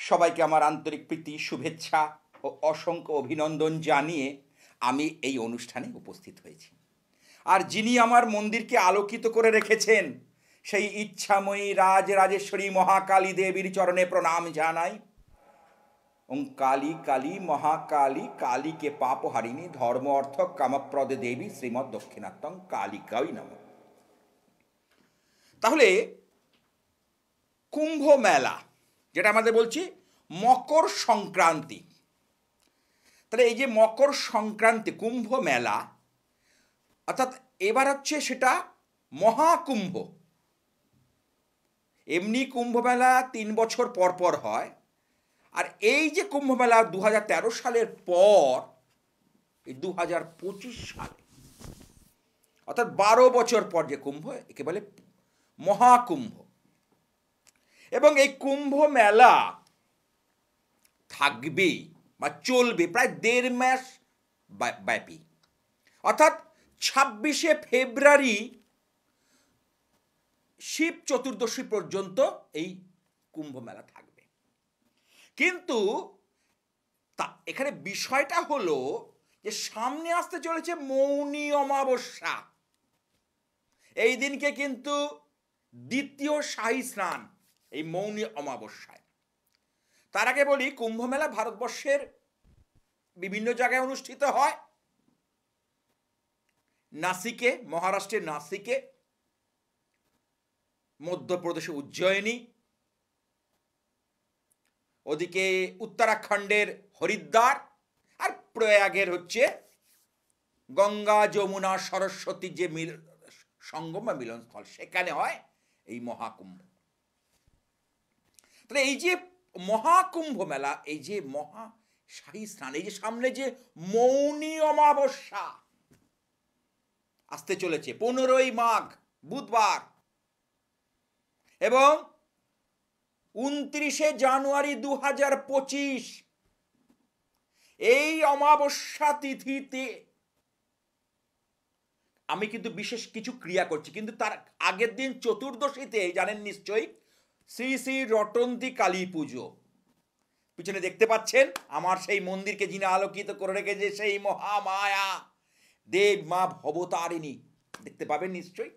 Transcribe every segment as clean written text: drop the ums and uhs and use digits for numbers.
সবাইকে আমার আন্তরিক প্রীতি, শুভেচ্ছা ও অসংখ্য অভিনন্দন জানিয়ে আমি এই অনুষ্ঠানে উপস্থিত হয়েছি। আর যিনি আমার মন্দিরকে আলোকিত করে রেখেছেন সেই ইচ্ছাময়ী রাজরাজেশ্বরী মহাকালী দেবীর চরণে প্রণাম জানাই। ওং কালী কালী মহাকালী কালীকে পাপহারিণী ধর্ম অর্থ কামপ্রদ দেবী শ্রীমৎ দক্ষিণাত্তং কালিকাই নমঃ। তাহলে কুম্ভ মেলা, যেটা আমাদের বলছি মকর সংক্রান্তি, তাহলে এই যে মকর সংক্রান্তি কুম্ভ মেলা, অর্থাৎ এবার হচ্ছে সেটা মহাকুম্ভ। এমনি কুম্ভ মেলা 3 বছর পর পর হয়, আর এই যে কুম্ভ মেলা 2013 সালের পর এই 2025 সালে, অর্থাৎ 12 বছর পর যে কুম্ভ, একে বলে মহাকুম্ভ। এবং এই কুম্ভ মেলা থাকবে বা চলবে প্রায় 1.5 মাস ব্যাপী, অর্থাৎ 26শে ফেব্রুয়ারি শিব চতুর্দশী পর্যন্ত এই কুম্ভ মেলা থাকবে। কিন্তু এখানে বিষয়টা হলো যে সামনে আসতে চলেছে মৌনী অমাবস্যা। এই দিনকে কিন্তু দ্বিতীয় শাহী স্নান, এই মৌনী অমাবস্যায়। তার আগে বলি, কুম্ভ মেলা ভারতবর্ষের বিভিন্ন জায়গায় অনুষ্ঠিত হয়। নাসিকে, মহারাষ্ট্রের নাসিকে, মধ্যপ্রদেশে উজ্জয়িনী, ওদিকে উত্তরাখণ্ডের হরিদ্বার, আর প্রয়াগের হচ্ছে গঙ্গা যমুনা সরস্বতীর যে সঙ্গম বা মিলনস্থল, সেখানে হয় এই মহাকুম্ভ। তাহলে এই যে মহাকুম্ভ মেলা, এই যে মহা শাহী স্নান, এই যে সামনে যে মৌনী অমাবস্যা আসতে চলেছে 15ই মাঘ বুধবার, এবং 29শে জানুয়ারি 2025 এই অমাবস্যা তিথিতে আমি কিন্তু বিশেষ কিছু ক্রিয়া করছি। কিন্তু তার আগের দিন চতুর্দশীতে জানেন নিশ্চয়ই শ্রী শ্রী রটন্তী কালী পুজো। পিছনে দেখতে পাচ্ছেন আমার সেই মন্দিরকে যিনি আলোকিত করে রেখেছে সেই মহামায়া দেব মা ভবতারিণী, দেখতে পাবেন নিশ্চয়ই।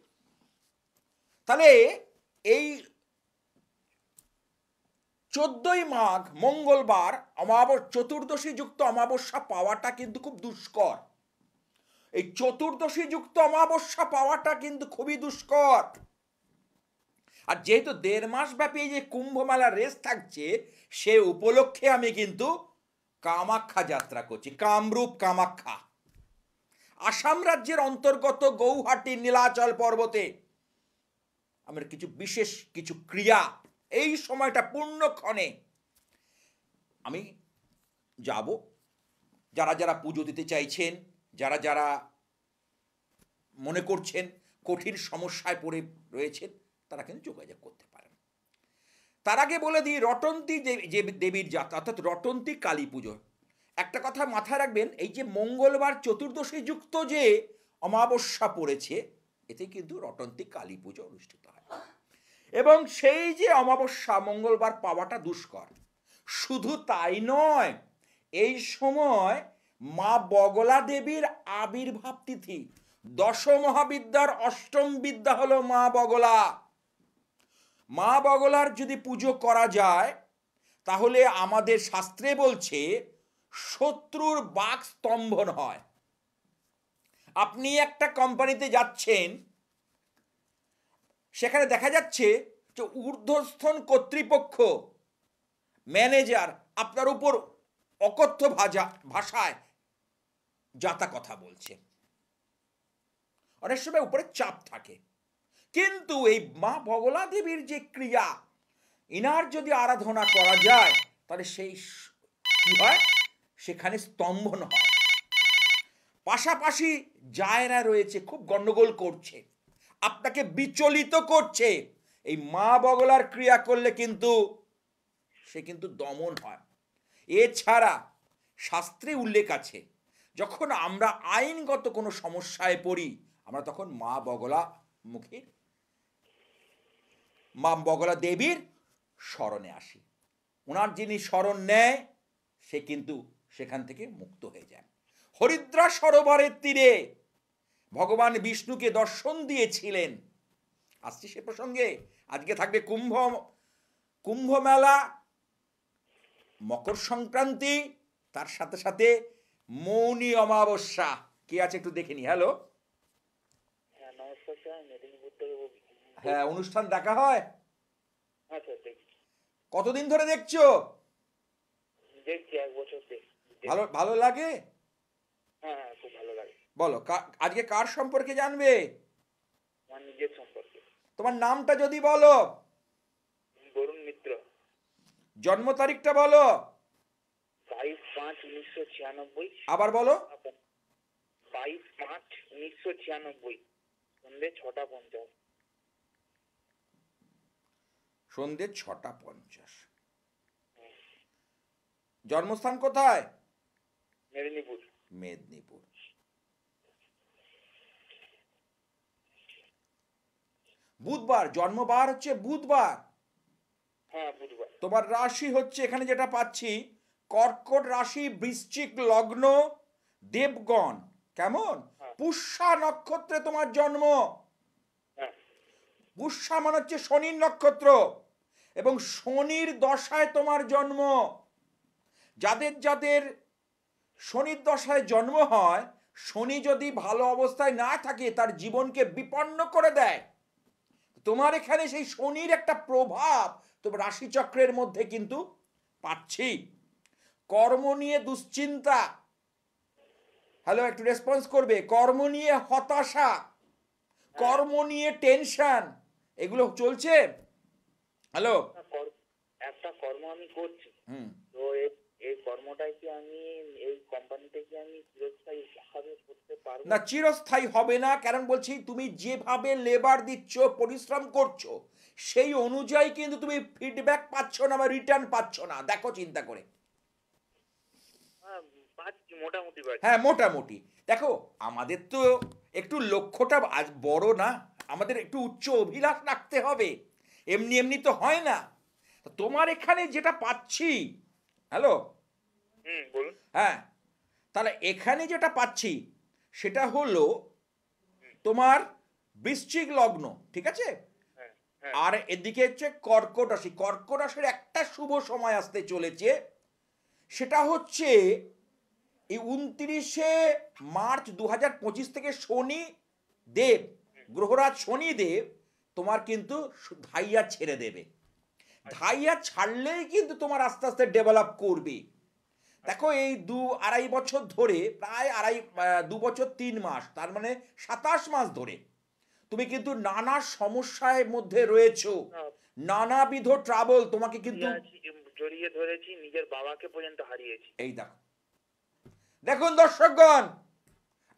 তাহলে এই 14ই মাঘ মঙ্গলবার চতুর্দশী যুক্ত অমাবস্যা পাওয়াটা কিন্তু খুব দুষ্কর। এই চতুর্দশী যুক্ত অমাবস্যা পাওয়াটা কিন্তু খুবই দুষ্কর। আর যেহেতু 1.5 মাস ব্যাপী যে কুম্ভ মেলার রেস থাকছে, সে উপলক্ষে আমি কিন্তু কামাখ্যা যাত্রা করছি। কামরূপ কামাখ্যা আসাম রাজ্যের অন্তর্গত গৌহাটির নীলাচল পর্বতে আমার কিছু বিশেষ কিছু ক্রিয়া, এই সময়টা পূর্ণক্ষণে আমি যাব। যারা যারা পুজো দিতে চাইছেন, যারা যারা মনে করছেন কঠিন সমস্যায় পড়ে রয়েছেন, তারা কিন্তু যোগাযোগ করতে পারেন। তার আগে বলে দিই, রটন্তী যে দেবীর যাত্রা, অর্থাৎ রটন্তী কালী পুজো, একটা কথা মাথায় রাখবেন, এই যে মঙ্গলবার চতুর্দশী যুক্ত যে অমাবস্যা পড়েছে, এতে কিন্তু রটন্তী কালী পুজো অনুষ্ঠিত হয়। এবং সেই যে অমাবস্যা মঙ্গলবার পাওয়াটা দুষ্কর। শুধু তাই নয়, এই সময় মা বগলা দেবীর আবির্ভাব তিথি। দশ মহাবিদ্যার অষ্টম বিদ্যা হলো মা বগলা। মা বগলার যদি পুজো করা যায়, তাহলে আমাদের শাস্ত্রে বলছে শত্রুর বাক স্তম্ভন হয়। আপনি একটা কোম্পানিতে যাচ্ছেন, সেখানে দেখা যাচ্ছে যে ঊর্ধ্বস্থন কর্তৃপক্ষ, ম্যানেজার আপনার উপর অকথ্য ভাষায় যাতা কথা বলছে। অনেক সময় উপরে চাপ থাকে। কিন্তু এই মা বগলা দেবীর যে ক্রিয়া, ইনার যদি আরাধনা করা যায়, তাহলে সেই কি হয়, সেখানে স্তম্ভন হয়। পাশাপাশি জায়রা রয়েছে, খুব গন্ডগোল করছে, আপনাকে বিচলিত করছে, এই মা বগলার ক্রিয়া করলে কিন্তু সে কিন্তু দমন হয়। এছাড়া শাস্ত্রে উল্লেখ আছে, যখন আমরা আইনগত কোনো সমস্যায় পড়ি, আমরা তখন মা বগলা দেবীর শরণে আসি। ওনার যিনি শরণ নেয় সে কিন্তু সেখান থেকে মুক্ত হয়ে যায়। হরিদ্রা সরোবরের তীরে ভগবান বিষ্ণুকে দর্শন দিয়েছিলেন। আসছি সে প্রসঙ্গে। আজকে থাকবে কুম্ভ মেলা, মকর সংক্রান্তি, তার সাথে সাথে মৌনী অমাবস্যা। কে আছে একটু দেখে নি। হ্যালো, হ্যাঁ, অনুষ্ঠান দেখা হয়? কতদিন ধরে দেখছো? ভালো ভালো লাগে? হ্যাঁ, খুব ভালো লাগে। বলো, আজকে কার সম্পর্কে জানবে? আমার নিজের সম্পর্কে। তোমার নামটা যদি বলো। বরুণ মিত্র। জন্ম তারিখটা বলো। 22/5/1996। আবার বলো। 22/5/1996, সন্ধ্যে 6:50। সন্ধ্যে 6:50। জন্মস্থান কোথায়? মেদিনীপুর। মেদিনীপুর। বুধবার, জন্মবার হচ্ছে বুধবার। হ্যাঁ, বুধবার। তোমার রাশি হচ্ছে এখানে যেটা পাচ্ছি কর্কট রাশি, বৃশ্চিক লগ্ন, দেবগণ। কেমন? পুষ্যা নক্ষত্রে তোমার জন্ম। পুষ্যা মানে হচ্ছে শনির নক্ষত্র, এবং শনির দশায় তোমার জন্ম। যাদের যাদের শনির দশায় জন্ম হয়, শনি যদি ভালো অবস্থায় না থাকে তার জীবনকে বিপন্ন করে দেয়। তোমার এখানে সেই শনির একটা প্রভাব তোমার রাশিচক্রের মধ্যে কিন্তু পাচ্ছি। কর্ম নিয়ে দুশ্চিন্তা। হ্যালো, একটু রেসপন্স করবে। কর্ম নিয়ে হতাশা, কর্ম নিয়ে টেনশন, এগুলো চলছে। হ্যালো, একটা কর্ম আমি করছি, তো এই কর্মটাই কি আমি এই কোম্পানিতে কি আমি চিরস্থায়ী ভাবে করতে পারবো? না, চিরস্থায়ী হবে না। কারণ বলছি তুমি যেভাবে লেবার দিচ্ছ, পরিশ্রম করছো, সেই অনুযায়ী কিন্তু তুমি ফিডব্যাক পাচ্ছ না বা রিটার্ন পাচ্ছ না। দেখো চিন্তা করে। মোটামুটি। হ্যাঁ, মোটামুটি। দেখো, আমাদের তো একটু লক্ষ্যটা আজ বড় না, আমাদের একটু উচ্চ অভিলাষ রাখতে হবে। এমনি এমনি তো হয় না। তোমার এখানে যেটা পাচ্ছি, হ্যালো, বলুন। হ্যাঁ, তাহলে এখানে যেটা পাচ্ছি সেটা হলো তোমার বৃশ্চিক লগ্ন, ঠিক আছে? আর এদিকে হচ্ছে কর্কট রাশি। কর্কট রাশির একটা শুভ সময় আসতে চলেছে, সেটা হচ্ছে এই 29শে মার্চ 2025 থেকে শনি দেব, গ্রহরাজ শনি দেব তোমার কিন্তু ধাইয়া ছেড়ে দেবে। ধাইয়া ছাড়লেই কিন্তু তোমার আস্তে আস্তে ডেভেলপ করবে। দেখো, এই 2-2.5 বছর ধরে, প্রায় 2 বছর 3 মাস, তার মানে 27 মাস ধরে তুমি কিন্তু নানা সমস্যার মধ্যে রয়েছো। নানাবিধ ট্রাবল তোমাকে কিন্তু জড়িয়ে ধরেছি, নিজের বাবাকে পর্যন্ত হারিয়েছি। এই দেখো, দেখুন দর্শকগণ,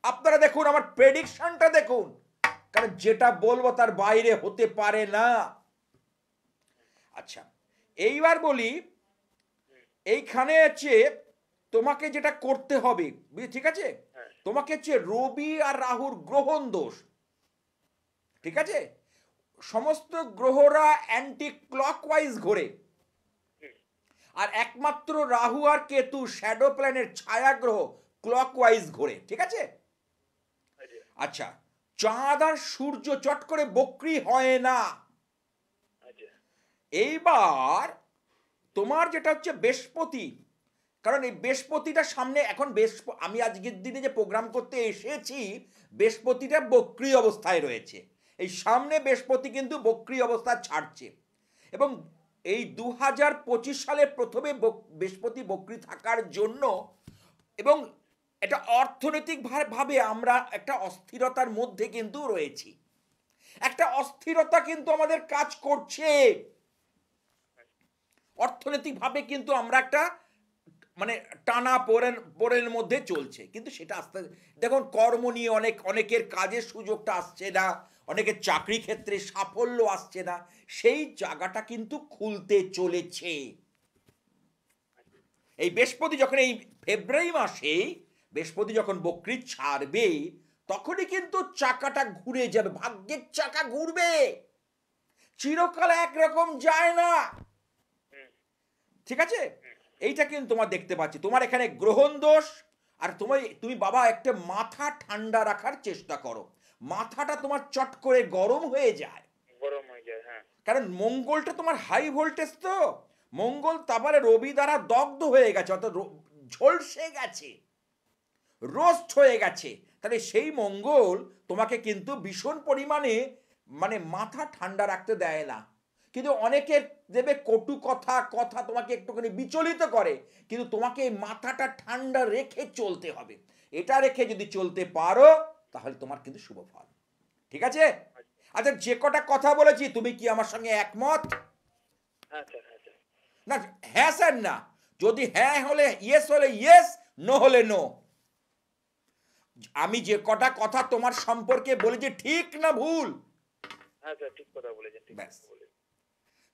আপনারা দেখুন আমার প্রেডিকশনটা দেখুন, কারণ যেটা বলবো তার বাইরে হতে পারে না। আচ্ছা, এইবার বলি, এইখানে হচ্ছে তোমাকে যেটা করতে হবে, ঠিক আছে? তোমাকে হচ্ছে রবি আর রাহুর গ্রহণ দোষ, ঠিক আছে? সমস্ত গ্রহরা অ্যান্টি ক্লকওয়াইজ ঘোরে, আর একমাত্র রাহু আর কেতু শ্যাডো প্ল্যানেট ছায়া গ্রহ ক্লকওয়াইজ ঘোরে, ঠিক আছে? আচ্ছা, চাঁদ আর সূর্য চট করে বক্রি হয় না। এইবার তোমার যেটা হচ্ছে বৃহস্পতি, কারণ এই বৃহস্পতিটা সামনে এখন আমি আজকের দিনে যে প্রোগ্রাম করতে এসেছি, বৃহস্পতিটা বক্রি অবস্থায় রয়েছে। এই সামনে বৃহস্পতি কিন্তু বক্রি অবস্থা ছাড়ছে, এবং এই 2025 সালের প্রথমে বৃহস্পতি বক্রি থাকার জন্য, এবং এটা অর্থনৈতিক ভাবে আমরা একটা অস্থিরতার মধ্যে কিন্তু রয়েছি। একটা অস্থিরতা কিন্তু আমাদের কাজ করছে অর্থনৈতিকভাবে, কিন্তু আমরা একটা মানে টানা পোড়ের মধ্যে চলছে। কিন্তু সেটা আস্তে, দেখুন, কর্ম নিয়ে অনেকের কাজের সুযোগটা আসছে না, অনেকের চাকরি ক্ষেত্রে সাফল্য আসছে না, সেই জায়গাটা কিন্তু খুলতে চলেছে। এই বৃহস্পতি যখন এই ফেব্রুয়ারি মাসে বৃহস্পতি যখন বক্রি ছাড়বে, তখনই কিন্তু চাকাটা ঘুরে যাবে, ভাগ্যের চাকা ঘুরবে। চিরকাল একরকম যায় না। ঠিক আছে? এইটা কিন্তু তোমার দেখতে পাচ্ছি, তোমার এখানে গ্রহণ দোষ। আর তুমি বাবা একটা মাথা ঠান্ডা রাখার চেষ্টা করো, মাথাটা তোমার চট করে গরম হয়ে যায়, গরম হয়ে যায়। হ্যাঁ, কারণ মঙ্গলটা তোমার হাই ভোল্টেজ, তো মঙ্গল তারপরে রবি দ্বারা দগ্ধ হয়ে গেছে, অর্থাৎ ঝলসে গেছে, রোস্ট হয়ে গেছে। তাহলে সেই মঙ্গল তোমাকে কিন্তু ভীষণ পরিমাণে মানে মাথা ঠান্ডা রাখতে দেয় না। কিন্তু অনেকের দেবে কটু কথা তোমাকে একটুখানি বিচলিত করে, কিন্তু তোমাকে এই মাথাটা ঠান্ডা রেখে চলতে হবে। এটা রেখে যদি চলতে পারো তাহলে তোমার কিন্তু শুভ ফল। ঠিক আছে? আচ্ছা, যে কটা কথা বলেছি তুমি কি আমার সঙ্গে একমত? হ্যাঁ স্যার, হ্যাঁ স্যার। না, হ্যাঁ স্যার না, যদি হ্যাঁ হলে ইয়েস, হলে ইয়েস, নো হলে নো। আমি যে কটা কথা তোমার সম্পর্কে বলেছি ঠিক না ভুল? হ্যাঁ স্যার, ঠিক কথা বলেছেন, ঠিক ব্যাস। কথা বলেছেন।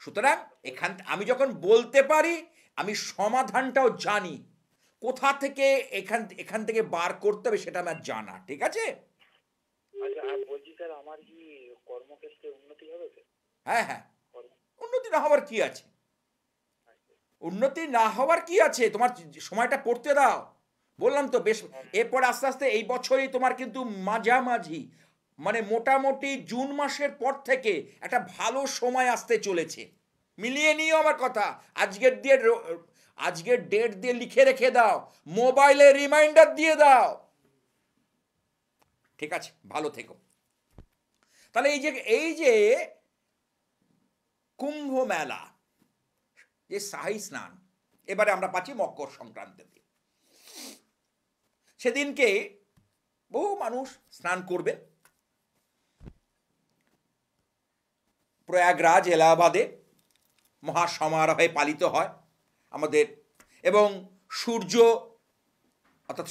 সুতরাং আমি যখন বলতে পারি, আমি সমাধানটাও জানি, কোথা থেকে এখান থেকে বার করতে হবে সেটা আমার জানা। ঠিক আছে? আচ্ছা, আর বলছি স্যার, আমার কি কর্মক্ষেত্রে উন্নতি হবে স্যার? হ্যাঁ হ্যাঁ, কর্ম- উন্নতি না হওয়ার কি আছে? উন্নতি না হওয়ার কি আছে? তোমার সময়টা পড়তে দাও। বললাম তো, বেশ এরপর আস্তে আস্তে এই বছরই তোমার কিন্তু মাঝামাঝি মানে মোটামুটি জুন মাসের পর থেকে একটা ভালো সময় আসতে চলেছে। মিলিয়ে নিও আমার কথা। আজকের ডেট দিয়ে লিখে রেখে দাও, মোবাইলে রিমাইন্ডার দিয়ে দাও। ঠিক আছে? ভালো থেকো। তাহলে এই যে কুম্ভ মেলা, যে শাহী স্নান, এবারে আমরা পাচ্ছি মকর সংক্রান্তিতে। সেদিনকে বহু মানুষ স্নান করবেন। প্রয়াগরাজ, এলাহাবাদে মহাসমারোহে পালিত হয় আমাদের, এবং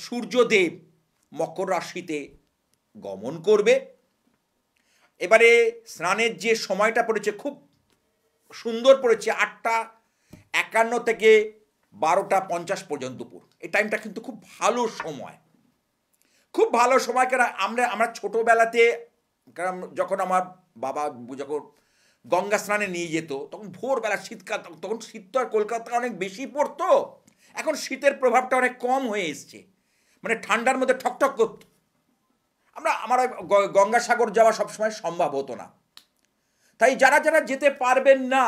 সূর্যদেব মকর রাশিতে গমন করবে। এবারে স্নানের যে সময়টা পড়েছে খুব সুন্দর পড়েছে, 8:51 থেকে 12:50 পর্যন্ত দুপুর। এই টাইমটা কিন্তু খুব ভালো সময়, খুব ভালো সময়। কেন আমরা ছোটোবেলাতে, কারণ যখন আমার বাবা যখন গঙ্গা স্নানে নিয়ে যেত, তখন ভোরবেলা শীতকাল, তখন শীত তো আর কলকাতা অনেক বেশি পড়তো। এখন শীতের প্রভাবটা অনেক কম হয়ে এসছে, মানে ঠান্ডার মধ্যে ঠকঠক করত। আমার গঙ্গাসাগর যাওয়া সবসময় সম্ভব হতো না। তাই যারা যেতে পারবেন না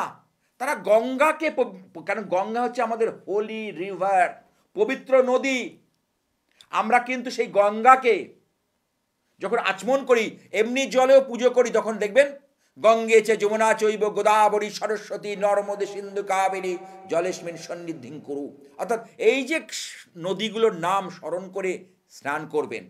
তারা গঙ্গাকে, কারণ গঙ্গা হচ্ছে আমাদের হোলি রিভার, পবিত্র নদী। আমরা কিন্তু সেই গঙ্গাকে যখন আচমন করি, এমনি জলেও পুজো করি, তখন দেখবেন গঙ্গে চে যমুনা চৈব গোদাবরী সরস্বতী নর্মদে সিন্ধু কাবেরী জলেস্মিন সন্নিধিং কুরু। অর্থাৎ এই যে নদীগুলোর নাম স্মরণ করে স্নান করবেন।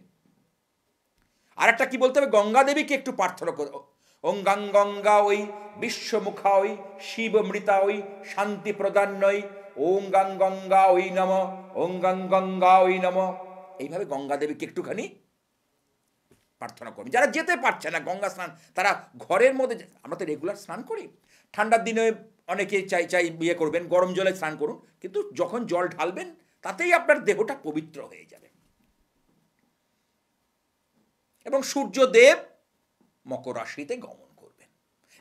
আর একটা কি বলতে হবে, গঙ্গা দেবীকে একটু প্রার্থনা করো। ওং গাং গঙ্গা ওই বিশ্বমুখা ওই শিবমৃতা ওই শান্তি প্রদান্নই ওং গাং গঙ্গা ওই নম, ওং গাং গঙ্গা ওই নম। এইভাবে গঙ্গা দেবীকে একটুখানি প্রার্থনা করবেন। যারা যেতে পারছে না গঙ্গা স্নান, তারা ঘরের মধ্যে, আমরা তো রেগুলার স্নান করি, ঠান্ডার দিনে অনেকে চাই বিয়ে করবেন, গরম জলে স্নান করুন, কিন্তু যখন জল ঢালবেন তাতেই আপনার দেহটা পবিত্র হয়ে যাবে। এবং সূর্যদেব মকর রাশিতে গমন করবেন,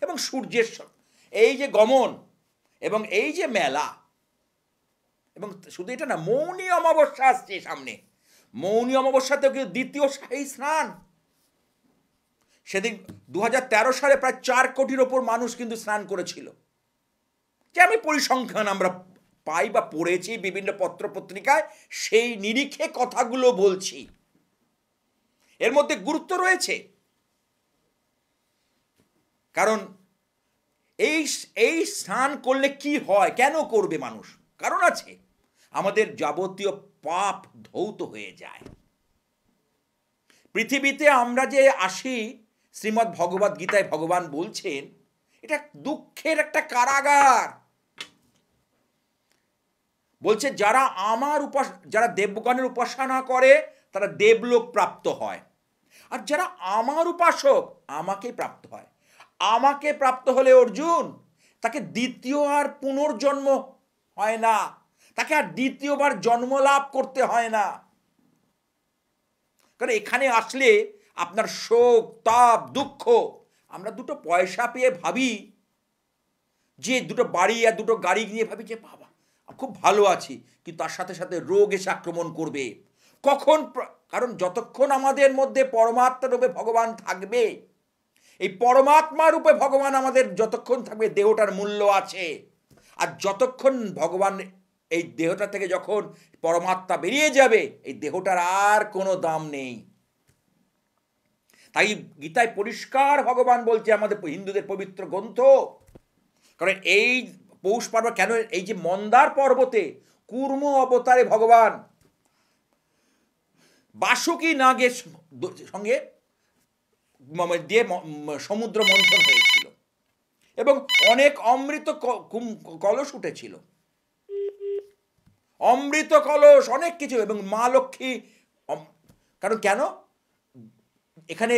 এবং সূর্যের এই যে গমন এবং এই যে মেলা, এবং শুধু এটা না, মৌনী অমাবস্যা আসছে সামনে। মৌনী অমাবস্যাতেও কিন্তু দ্বিতীয় শাহী স্নান। সেদিন 2013 সালে প্রায় 4 কোটির ওপর মানুষ কিন্তু স্নান করেছিল, যে আমি পরিসংখ্যান আমরা পাই বা পড়েছি বিভিন্ন পত্রপত্রিকায়, সেই নিরিখে কথাগুলো বলছি। এর মধ্যে গুরুত্ব রয়েছে, কারণ এই স্নান করলে কি হয়, কেন করবে মানুষ? কারণ আছে, আমাদের যাবতীয় পাপ ধৌত হয়ে যায়। পৃথিবীতে আমরা যে আসি, শ্রীমদ্ ভগবদ গীতায় ভগবান বলছেন, এটা দুঃখের একটা কারাগার। বলছে যারা দেবগণের উপাসনা করে তারা দেবলোক প্রাপ্ত হয়, আর যারা আমার উপাসক আমাকে প্রাপ্ত হয়। আমাকে প্রাপ্ত হলে অর্জুন, তাকে দ্বিতীয় আর পুনর্জন্ম হয় না, তাকে আর দ্বিতীয়বার জন্ম লাভ করতে হয় না। কারণ এখানে আসলে আপনার শোক, তাপ, দুঃখ, আমরা দুটো পয়সা পেয়ে ভাবি যে, দুটো বাড়ি আর দুটো গাড়ি নিয়ে ভাবি যে বাবা খুব ভালো আছি, কিন্তু তার সাথে সাথে রোগ এসে আক্রমণ করবে। কারণ যতক্ষণ আমাদের মধ্যে পরমাত্মা রূপে ভগবান থাকবে, এই পরমাত্মা রূপে ভগবান আমাদের যতক্ষণ থাকবে দেহটার মূল্য আছে। আর যতক্ষণ ভগবান এই দেহটা থেকে যখন পরমাত্মা বেরিয়ে যাবে, এই দেহটার আর কোনো দাম নেই। তাই গীতায় পরিষ্কার ভগবান বলছে, আমাদের হিন্দুদের পবিত্র গ্রন্থ, কারণ এই পৌষ পর্ব কেন, এই যে মন্দার পর্বতে কুর্ম অবতারে ভগবান বাসুকী নাগের সঙ্গে দিয়ে সমুদ্র মন্থন হয়েছিল এবং অনেক অমৃত কলস উঠেছিল, অমৃত কলস অনেক কিছু, এবং মা লক্ষ্মী, কারণ কেন এখানে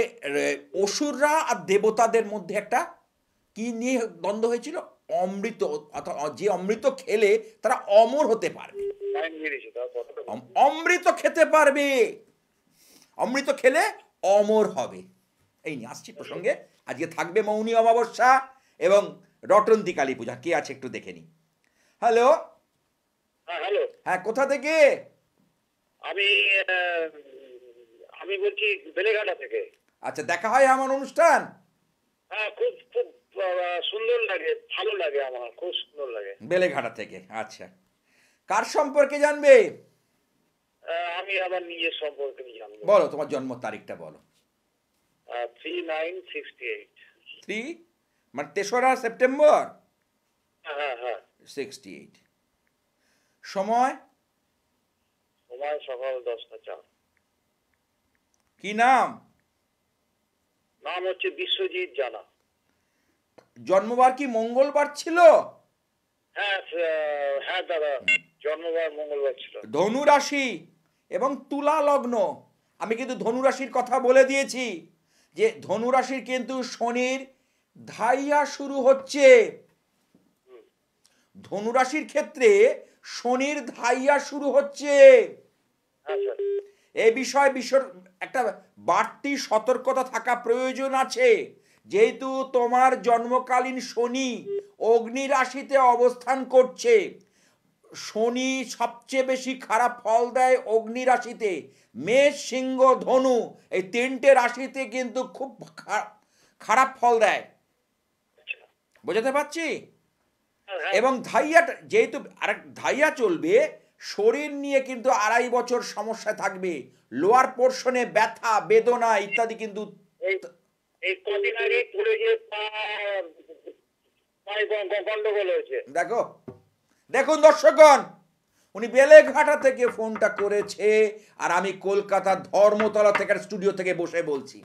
অসুররা আর দেবতাদের মধ্যে একটা কি নিয়ে দ্বন্দ্ব হয়েছিল, অমৃত, অর্থাৎ যে অমৃত খেলে তারা অমর হতে পারবে, অমৃত খেতে পারবে, অমৃত খেলে অমর হবে। এই নিয়ে আসছি প্রসঙ্গে। আজকে থাকবে মৌনী অমাবস্যা এবং রটন্তী কালী পূজা। কে আছে একটু দেখে নি। হ্যালো, হ্যালো, হ্যাঁ, কোথা থেকে? আমি বলছি বেলেঘাটা থেকে। আচ্ছা, দেখা হয় আমার অনুষ্ঠান? হ্যাঁ, খুব খুব সুন্দর লাগে, ভালো লাগে, আমার খুব সুন্দর লাগে। বেলেঘাটা থেকে, আচ্ছা। কার সম্পর্কে জানবে? আমি আমার নিজের সম্পর্কে জানবো। বলো, তোমার জন্ম তারিখটা বলো। 3968। 3 মানে 3রা সেপ্টেম্বর। হ্যাঁ হ্যাঁ। 68। সময়? সময় সকাল 10টা 4। কি নাম? নাম হচ্ছে বিশ্বজিৎ জানা। জন্মবার কি মঙ্গলবার ছিল? হ্যাঁ হ্যাঁ দাদা, জন্মবার মঙ্গলবার ছিল। ধনু রাশি এবং তুলা লগ্ন। আমি কিন্তু ধনু রাশির কথা বলে দিয়েছি যে ধনু রাশির কিন্তু শনির ধাইয়া শুরু হচ্ছে। ধনু রাশির ক্ষেত্রে শনির ধাইয়া শুরু হচ্ছে। এই বিষয়ে একটা বাড়তি সতর্কতা থাকা প্রয়োজন আছে, যেহেতু তোমার জন্মকালীন শনি অগ্নি রাশিতে অবস্থান করছে। শনি সবচেয়ে বেশি খারাপ ফল দেয় অগ্নি রাশিতে। মেষ, সিংহ, ধনু এই 3টে রাশিতে কিন্তু খুব খারাপ ফল দেয়। বোঝাতে পারছি? এবং ধাইয়াটা যেহেতু আরেক ধাইয়া চলবে, শরীর নিয়ে কিন্তু 2.5 বছর সমস্যা থাকবে। লোয়ার পোর্শনে ব্যথা, বেদনা ইত্যাদি কিন্তু এই কদিন আগে পড়ে যে গন্ডগোল হয়েছে। দেখুন দর্শকগণ, উনি বেলেঘাটা থেকে ফোনটা করেছে আর আমি কলকাতার ধর্মতলা থেকে স্টুডিও থেকে বসে বলছি।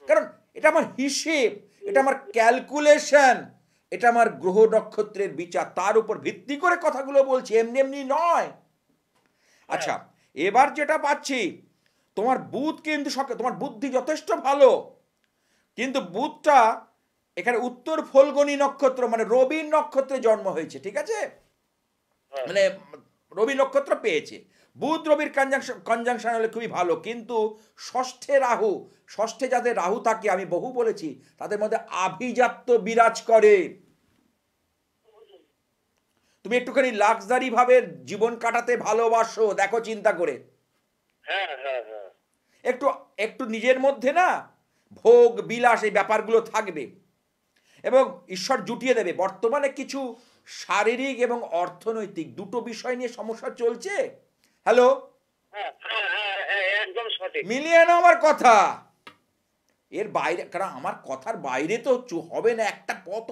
কারণ এটা আমার হিসেব, এটা আমার ক্যালকুলেশন, এটা আমার গ্রহ নক্ষত্রের বিচার, তার উপর ভিত্তি করে কথাগুলো বলছি, এমনি এমনি নয়। আচ্ছা, এবার যেটা পাচ্ছি, তোমার বুধ কিন্তু তোমার বুদ্ধি যথেষ্ট ভালো, কিন্তু বুধটা এখানে উত্তর ফল্গুনী নক্ষত্র মানে রবি নক্ষত্রে জন্ম হয়েছে, ঠিক আছে? মানে রবি নক্ষত্র পেয়েছে। বুধ রবির কনজাংশন হলে খুবই ভালো, কিন্তু ষষ্ঠে রাহু, ষষ্ঠে যাদের রাহু থাকে, আমি বহু বলেছি, তাদের মধ্যে আভিজাত্য বিরাজ করে। তুমি একটুখানি লাক্সারি ভাবে জীবন কাটাতে ভালোবাসো, দেখো চিন্তা করে। একটু একটু নিজের মধ্যে না ভোগ বিলাস এই ব্যাপারগুলো থাকবে এবং ঈশ্বর জুটিয়ে দেবে। বর্তমানে কিছু শারীরিক এবং অর্থনৈতিক দুটো বিষয় নিয়ে সমস্যা চলছে। হ্যালো, একদম সঠিক, মিলিয়ে নাও আমার কথা। এর বাইরে, কারণ আমার কথার বাইরে তো হবে না, একটা পথ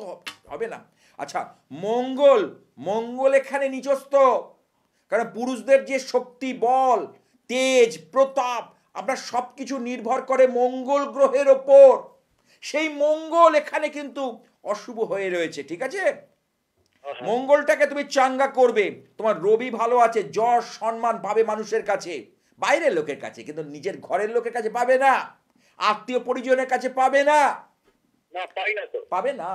হবে না। আচ্ছা, মঙ্গল এখানে নিচস্থ, কারণ পুরুষদের যে শক্তি, বল, তেজ, প্রতাপ, আপনার সব কিছু নির্ভর করে মঙ্গল গ্রহের ওপর। সেই মঙ্গল এখানে কিন্তু অশুভ হয়ে রয়েছে, ঠিক আছে? মঙ্গলটাকে তুমি চাঙ্গা করবে। তোমার রবি ভালো আছে, যশ সম্মান পাবে মানুষের কাছে, বাইরের লোকের কাছে, কিন্তু নিজের ঘরের লোকের কাছে পাবে না, আত্মীয় পরিজনের কাছে পাবে না, পাবে না।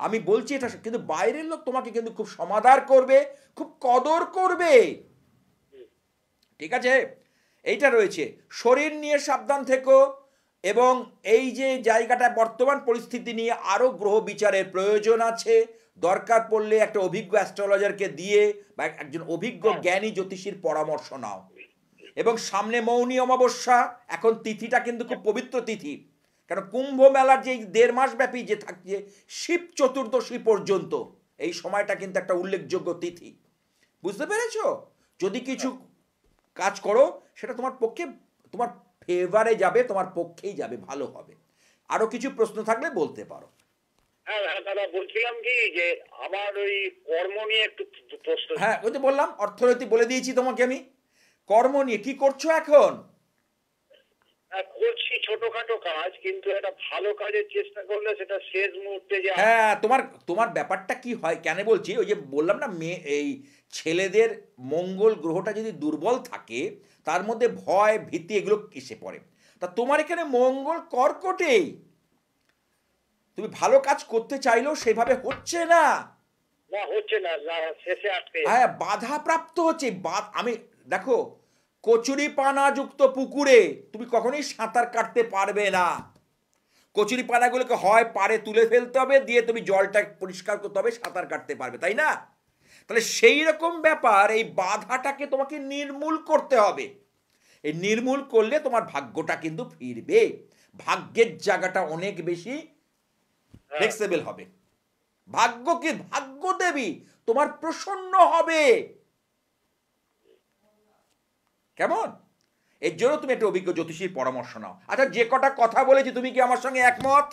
আমি বলছি এটা, কিন্তু বাইরের লোক তোমাকে কিন্তু খুব সমাদর করবে, খুব কদর করবে, ঠিক আছে? এইটা রয়েছে। শরীর নিয়ে সাবধান থেকো, এবং এই যে জায়গাটা বর্তমান পরিস্থিতি নিয়ে আরো গ্রহ বিচারের প্রয়োজন আছে। দরকার পড়লে একটা অভিজ্ঞ অ্যাস্ট্রোলজারকে দিয়ে বা একজন অভিজ্ঞ জ্ঞানী জ্যোতিষীর পরামর্শ নাও। এবং সামনে মৌনী অমাবস্যা, এখন তিথিটা কিন্তু খুব পবিত্র তিথি, কারণ কুম্ভ মেলার যে 1.5 মাস ব্যাপী যে থাকছে শিব চতুর্দশী পর্যন্ত, এই সময়টা কিন্তু একটা উল্লেখযোগ্য তিথি। বুঝতে পেরেছো? যদি কিছু কাজ করো সেটা তোমার পক্ষে, তোমার ফেভারে যাবে, তোমার পক্ষেই যাবে, ভালো হবে। আরো কিছু প্রশ্ন থাকলে বলতে পারো। হ্যাঁ দাদা, বলছিলাম কি যে আমার ওই কর্ম নিয়ে একটু প্রশ্ন। হ্যাঁ, ওই তো বললাম অর্থনীতি বলে দিয়েছি তোমাকে আমি। কর্ম নিয়ে কি করছো এখন? করছি ছোটখাটো কাজ, কিন্তু একটা ভালো কাজের চেষ্টা করলে সেটা শেষ মুহূর্তে যে হ্যাঁ, তোমার তোমার ব্যাপারটা কি হয় কেন বলছি, ওই যে বললাম না, মেয়ে এই ছেলেদের মঙ্গল গ্রহটা যদি দুর্বল থাকে তার মধ্যে ভয় ভীতি এগুলো এসে পড়ে। তা তোমার এখানে মঙ্গল কর্কটেই, তুমি ভালো কাজ করতে চাইলেও সেভাবে হচ্ছে না। না হচ্ছে না, শেষে আটকে হ্যাঁ, বাধা প্রাপ্ত হচ্ছে। আমি দেখো, কচুরি পানা যুক্ত পুকুরে তুমি কখনোই সাঁতার কাটতে পারবে না। কচুরি পানাগুলোকে হয় পাড়ে তুলে ফেলতে হবে, দিয়ে তুমি জলটা পরিষ্কার করতে হবে, সাঁতার কাটতে পারবে, তাই না? তাহলে সেই রকম ব্যাপার, এই বাধাটাকে তোমাকে নির্মূল করতে হবে। এই নির্মূল করলে তোমার ভাগ্যটা কিন্তু ফিরবে, ভাগ্যের জায়গাটা অনেক বেশি ফ্লেক্সিবল হবে। ভাগ্য কি, ভাগ্য দেবী তোমার প্রসন্ন হবে। কেমন? এর জন্য তুমি একটা অভিজ্ঞ জ্যোতিষীর পরামর্শ নাও। আচ্ছা, যে কটা কথা বলেছি তুমি কি আমার সঙ্গে একমত?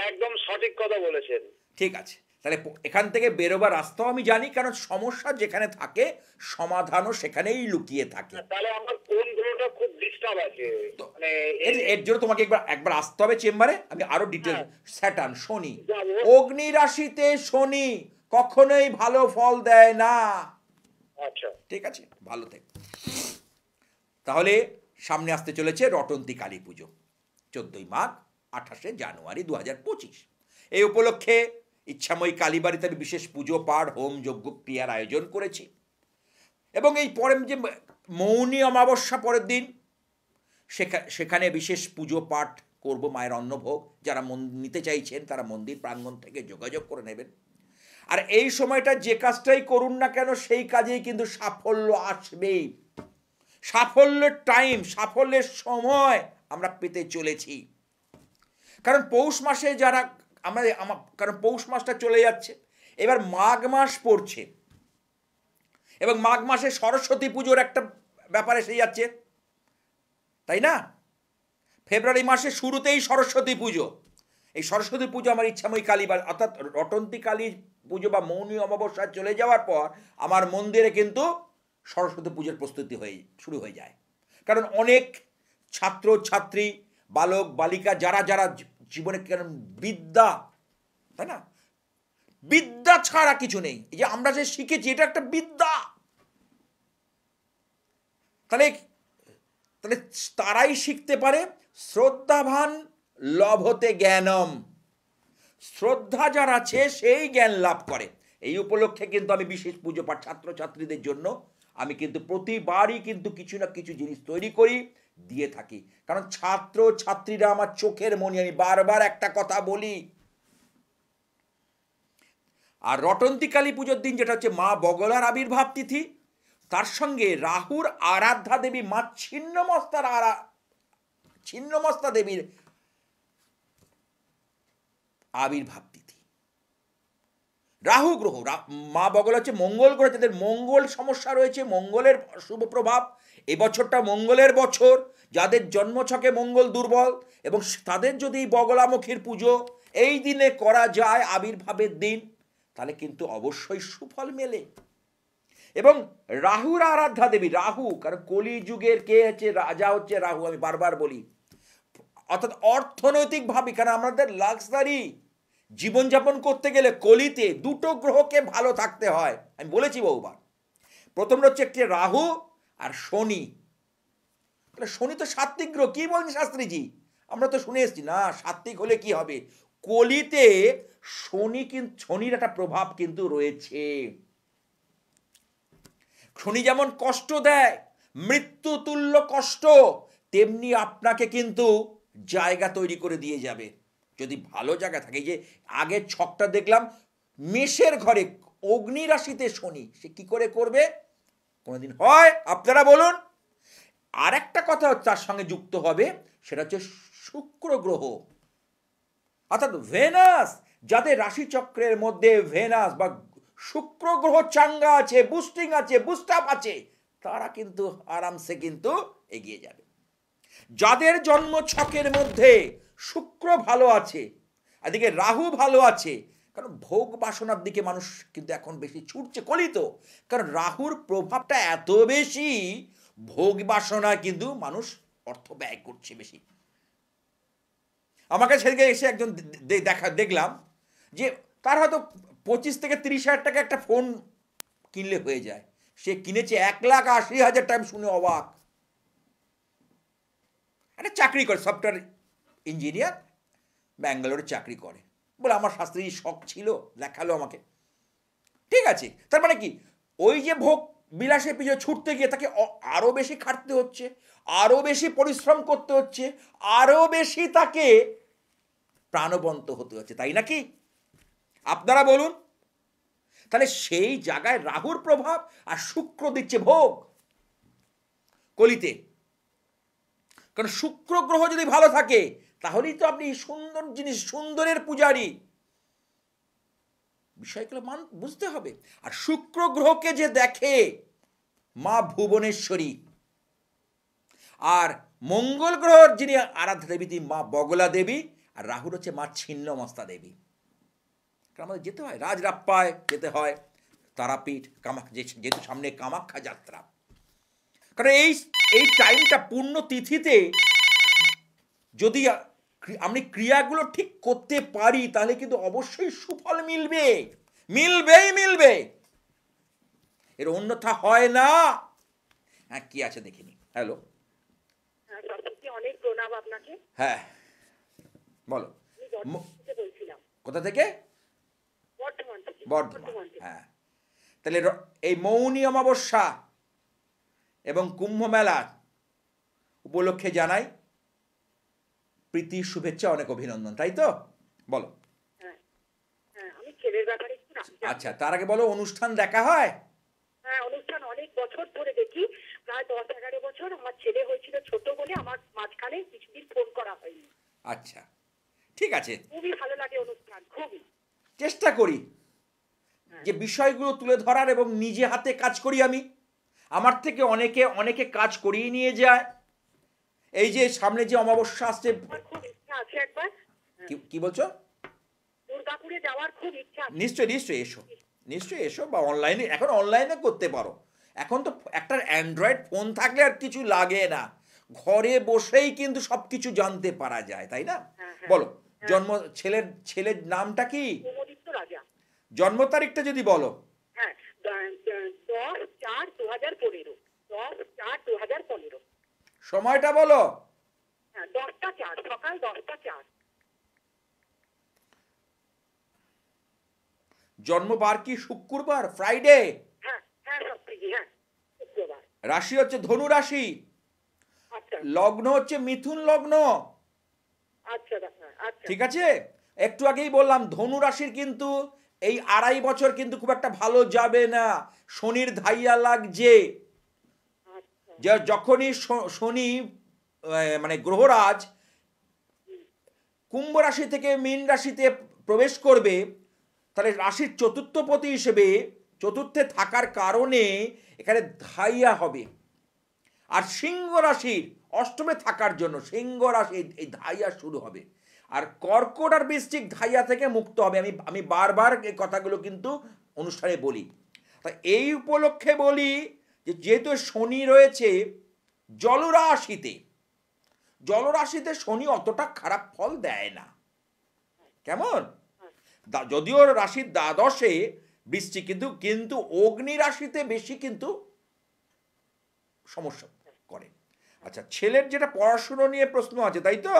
একদম সঠিক কথা বলেছেন। ঠিক আছে, তাহলে এখান থেকে বেরোবার রাস্তাও আমি জানি, কারণ সমস্যা যেখানে থাকে সমাধানও সেখানেই লুকিয়ে থাকে। তাহলে আমার কোন গ্রহটা খুব ডিস্টার্ব আছে, মানে এর জন্য তোমাকে একবার আসতে হবে চেম্বারে, আমি আরো ডিটেলস। স্যাটার্ন, শনি, অগ্নি রাশিতে শনি কখনোই ভালো ফল দেয় না। আচ্ছা, ঠিক আছে, ভালো থেকো। তাহলে সামনে আসতে চলেছে রটন্তী কালী পুজো, 14ই মাঘ 28শে জানুয়ারি 2025। এই উপলক্ষে ইচ্ছাময়ী কালীবাড়িতে আমি বিশেষ পুজো পাঠ, হোম, যজ্ঞ ক্রিয়ার আয়োজন করেছি। এবং এই পরে যে মৌনী অমাবস্যা পরের দিন, সেখানে বিশেষ পুজো পাঠ করব, মায়ের অন্নভোগ। যারা নিতে চাইছেন তারা মন্দির প্রাঙ্গণ থেকে যোগাযোগ করে নেবেন। আর এই সময়টা যে কাজটাই করুন না কেন, সেই কাজেই কিন্তু সাফল্য আসবেই। সাফল্যের টাইম, সাফল্যের সময় আমরা পেতে চলেছি। কারণ পৌষ মাসে যারা কারণ পৌষ মাসটা চলে যাচ্ছে, এবার মাঘ মাস পড়ছে, এবং মাঘ মাসে সরস্বতী পুজোর একটা ব্যাপার এসে যাচ্ছে, তাই না? ফেব্রুয়ারি মাসের শুরুতেই সরস্বতী পুজো। এই সরস্বতী পুজো আমার ইচ্ছাময়ী কালীবাড়ি অর্থাৎ রটন্তী কালী পুজো বা মৌনী অমাবস্যা চলে যাওয়ার পর আমার মন্দিরে কিন্তু সরস্বতী পুজোর প্রস্তুতি শুরু হয়ে যায়। কারণ অনেক ছাত্র ছাত্রী, বালক বালিকা, যারা যারা জীবনে কারণ বিদ্যা, তাই না, বিদ্যা ছাড়া কিছু নেই। এই যে আমরা যে শিখেছি এটা একটা বিদ্যা। তাহলে তারাই শিখতে পারে। শ্রদ্ধাবান লভতে জ্ঞানম, শ্রদ্ধা যার আছে সেই জ্ঞান লাভ করে। এই উপলক্ষে কিন্তু আমি বিশেষ পুজো পাঠ ছাত্রছাত্রীদের জন্য আমি কিন্তু প্রতিবারই কিন্তু কিছু না কিছু জিনিস তৈরি করি, দিয়ে থাকি। কারণ ছাত্র ছাত্রীরা আমার চোখের মণি, আমি বারবার একটা কথা বলি। আর রটন্তী কালী পুজোর দিন, যেটা হচ্ছে মা বগলার আবির্ভাব তিথি, তার সঙ্গে রাহুর আরাধ্যা দেবী মা ছিন্নমস্তা দেবীর আবির্ভাব তিথি। রাহু গ্রহ, মা বগলা হচ্ছে মঙ্গল গ্রহ, যাদের মঙ্গল সমস্যা রয়েছে, মঙ্গলের শুভ প্রভাব, এবছরটা মঙ্গলের বছর। যাদের জন্মছকে মঙ্গল দুর্বল, এবং তাদের যদি বগলামুখীর পুজো এই দিনে করা যায়, আবির্ভাবের দিন, তাহলে কিন্তু অবশ্যই সুফল মেলে। এবং রাহুর আরাধ্যা দেবী, রাহু, কারণ কলিযুগের কে হচ্ছে রাজা, হচ্ছে রাহু, আমি বারবার বলি। অর্থাৎ অর্থনৈতিকভাবে, কারণ আমাদের লাক্সারি জীবনযাপন করতে গেলে কলিতে দুটো গ্রহকে ভালো থাকতে হয়, আমি বলেছি বহুবার। প্রথম হচ্ছে একটি রাহু আর শনি। তাহলে শনি তো সাত্ত্বিক গ্রহ, কি বলছেন শাস্ত্রীজি? আমরা তো শুনে এসেছি না, সাত্ত্বিক হলে কি হবে? কলিতে শনির একটা প্রভাব কিন্তু রয়েছে। শনি যেমন কষ্ট দেয়, মৃত্যু তুল্য কষ্ট, তেমনি আপনাকে কিন্তু জায়গা তৈরি করে দিয়ে যাবে যদি ভালো জায়গা থাকে। যে আগের ছকটা দেখলাম, মেষের ঘরে অগ্নি রাশিতে শনি, সে কি করে করবে? কোনোদিন হয়? আপনারা বলুন। আর একটা কথা তার সঙ্গে যুক্ত হবে, সেটা হচ্ছে শুক্র গ্রহ, অর্থাৎ ভেনাস। যাদের রাশিচক্রের মধ্যে ভেনাস বা শুক্র গ্রহ চাঙ্গা আছে, বুস্টিং আছে, বুস্ট আপ আছে, তারা কিন্তু আরামসে কিন্তু এগিয়ে যাবে। যাদের জন্ম ছকের মধ্যে শুক্র ভালো আছে, এদিকে রাহু ভালো আছে, কারণ ভোগ বাসনার দিকে মানুষ কিন্তু এখন বেশি ছুটছে, কলিত, কারণ রাহুর প্রভাবটা এত বেশি, ভোগ বাসনা কিন্তু মানুষ অর্থ ব্যয় করছে বেশি। আমাকে সেদিকে এসে একজন দেখলাম যে তার হয়তো 25 থেকে 30 হাজার টাকা একটা ফোন কিনলে হয়ে যায়, সে কিনেছে 1,80,000 টাকা, শুনে অবাক। একটা চাকরি করে, সফটওয়্যার ইঞ্জিনিয়ার, ব্যাঙ্গালোরে চাকরি করে, বলে আমার শাস্ত্রীর শখ ছিল, দেখালো আমাকে। ঠিক আছে, তার মানে কি, ওই যে ভোগ বিলাসের পিছনে ছুটতে গিয়ে তাকে আরও বেশি খাটতে হচ্ছে, আরও বেশি পরিশ্রম করতে হচ্ছে, আরও বেশি তাকে প্রাণবন্ত হতে হচ্ছে, তাই নাকি? আপনারা বলুন। তাহলে সেই জায়গায় রাহুর প্রভাব, আর শুক্র দিচ্ছে ভোগ কলিতে। কারণ শুক্র গ্রহ যদি ভালো থাকে, তাহলেই তো আপনি সুন্দর জিনিস, সুন্দরের পূজারী, বিষয়গুলো বুঝতে হবে। আর শুক্র গ্রহকে যে দেখে মা ভুবনেশ্বরী, আর মঙ্গল গ্রহর যিনি আরাধ্য দেবী, তিনি মা বগলা দেবী, আর রাহুর হচ্ছে মা ছিন্নমস্তা দেবী। কারণ আমাদের যেতে হয়, রাজরাপ্পায় যেতে হয়, তারাপীঠ, যেহেতু সামনে কামাখ্যা যাত্রা। কারণ এই টাইমটা পূর্ণ তিথিতে যদি আমি ক্রিয়াগুলো ঠিক করতে পারি, তাহলে কিন্তু অবশ্যই সুফল মিলবে, মিলবে। এর অন্যথা হয় না। হ্যাঁ, কি আছে দেখিনি। হ্যালো, অনেক প্রণাম আপনাকে। হ্যাঁ বলো। বলছিলাম কোথা থেকে? বর্ধমান। হ্যাঁ, তাহলে এই মৌনী অমাবস্যা এবং কুম্ভ মেলা উপলক্ষে জানাই প্রীতি, শুভেচ্ছা, অনেক অভিনন্দন, তাই তো? বলো। আমি ছেলের ব্যাপারে একটু আচ্ছা, তার আগে বলো, অনুষ্ঠান দেখা হয়? হ্যাঁ, অনুষ্ঠান অনেক বছর ধরে দেখি, প্রায় 10-11 বছর। আমার ছেলে হয়েছিল ছোট বলে আমার মাঝখানে কিছুদিন ফোন করা হয়নি। আচ্ছা, ঠিক আছে, খুবই ভালো লাগে অনুষ্ঠান, খুবই। চেষ্টা করি যে বিষয়গুলো তুলে ধরার, এবং নিজে হাতে কাজ করি আমি। আমার থেকে অনেকে কাজ করিয়ে নিয়ে যায়। এই যে সামনে যে অমাবস্যা আসছে, আমার খুব ইচ্ছা আছে একবার। কি বলছো? দুর্গাপুরে যাওয়ার খুব ইচ্ছা আছে। নিশ্চয়ই এসো, বা অনলাইনে, এখন অনলাইনে করতে পারো। এখন তো একটা অ্যান্ড্রয়েড ফোন থাকলে আর কিছু লাগে না, ঘরে বসেই কিন্তু সব কিছু জানতে পারা যায়, তাই না? বলো, ছেলের নামটা কি? রাজা। জন্ম তারিখটা যদি বলো। হ্যাঁ, 10/4/2015। 10/4/2015। সময়টা বলো। হ্যাঁ, 10টা 4, সকাল 10টা 4। জন্মবার কি শুক্রবার, ফ্রাইডে? হ্যাঁ, শুক্রবার। রাশি হচ্ছে ধনু রাশি। আচ্ছা। লগ্ন হচ্ছে মিথুন লগ্ন। আচ্ছা। ঠিক আছে, একটু আগেই বললাম ধনু রাশির কিন্তু এই 2.5 বছর কিন্তু খুব একটা ভালো যাবে না, শনির ধাইয়া লাগছে। যখনই শনি মানে গ্রহরাজ কুম্ভ রাশি থেকে মীন রাশিতে প্রবেশ করবে, তাহলে রাশির চতুর্থপতি হিসেবে চতুর্থে থাকার কারণে এখানে ধাইয়া হবে। আর সিংহ রাশির অষ্টমে থাকার জন্য সিংহ রাশি এই ধাইয়া শুরু হবে। আর কর্কট আর বৃশ্চিক ধাইয়া থেকে মুক্ত হবে। আমি বারবার এই কথাগুলো কিন্তু অনুষ্ঠানে বলি। তাই এই উপলক্ষে বলি যে যেহেতু শনি রয়েছে জলরাশিতে শনি অতটা খারাপ ফল দেয় না। কেমন? যদিও রাশির দ্বাদশে বৃশ্চিক, কিন্তু অগ্নি রাশিতে বেশি কিন্তু সমস্যা করে। আচ্ছা, ছেলের যেটা পড়াশুনো নিয়ে প্রশ্ন আছে, তাই তো?